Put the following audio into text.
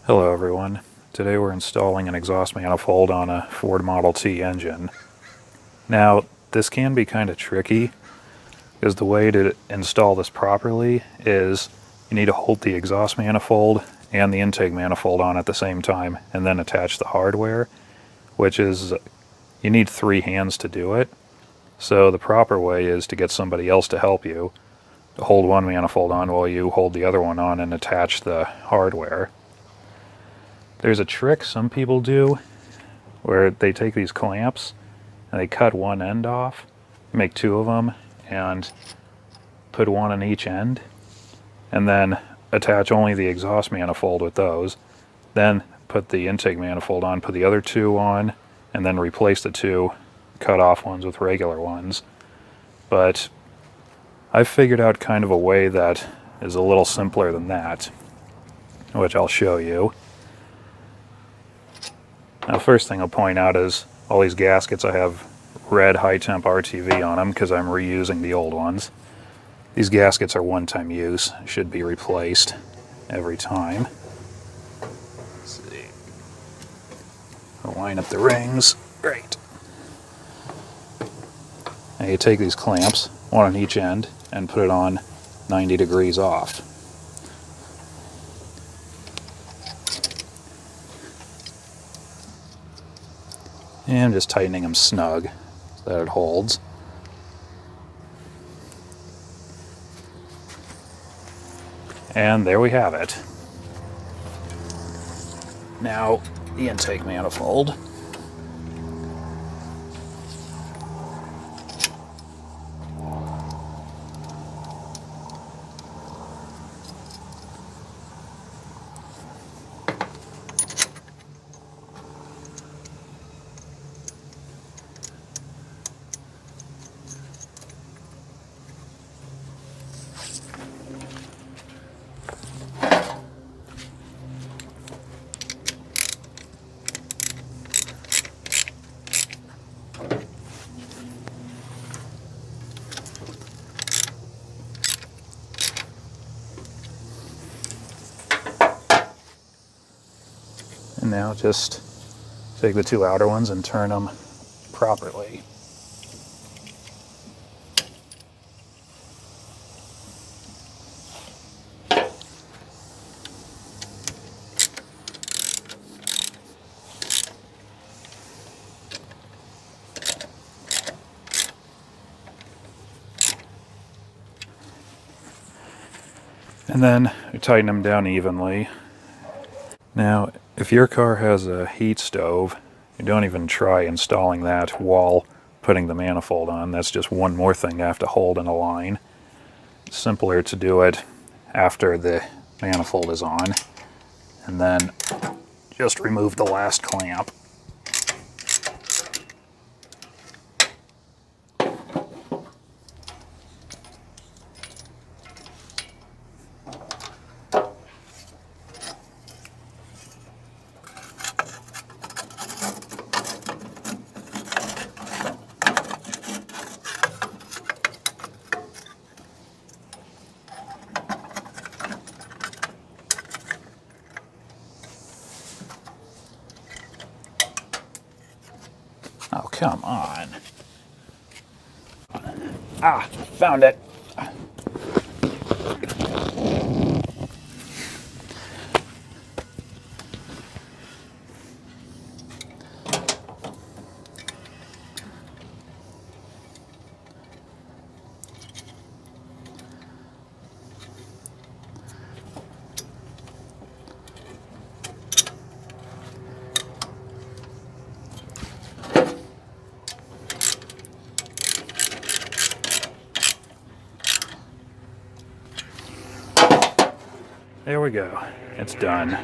Hello everyone. Today we're installing an exhaust manifold on a Ford Model T engine. Now this can be kind of tricky because the way to install this properly is you need to hold the exhaust manifold and the intake manifold on at the same time and then attach the hardware, which is, you need 3 hands to do it. So the proper way is to get somebody else to help you to hold one manifold on while you hold the other one on and attach the hardware. There's a trick some people do where they take these clamps and they cut one end off, make 2 of them, and put one on each end, and then attach only the exhaust manifold with those. Then put the intake manifold on, put the other 2 on, and then replace the 2 cut off ones with regular ones. But I've figured out kind of a way that is a little simpler than that, which I'll show you. Now, first thing I'll point out is all these gaskets, I have red high temp RTV on them because I'm reusing the old ones. These gaskets are one-time use, should be replaced every time. Let's see. I'll line up the rings. Great. Now you take these clamps, one on each end, and put it on 90 degrees off. And I'm just tightening them snug so that it holds. And there we have it. Now, the intake manifold. And now just take the 2 outer ones and turn them properly. And then we tighten them down evenly. Now, if your car has a heat stove, you don't even try installing that while putting the manifold on. That's just one more thing I have to hold in a line. It's simpler to do it after the manifold is on, and then just remove the last clamp. Oh, come on. Ah, found it. There we go. It's done.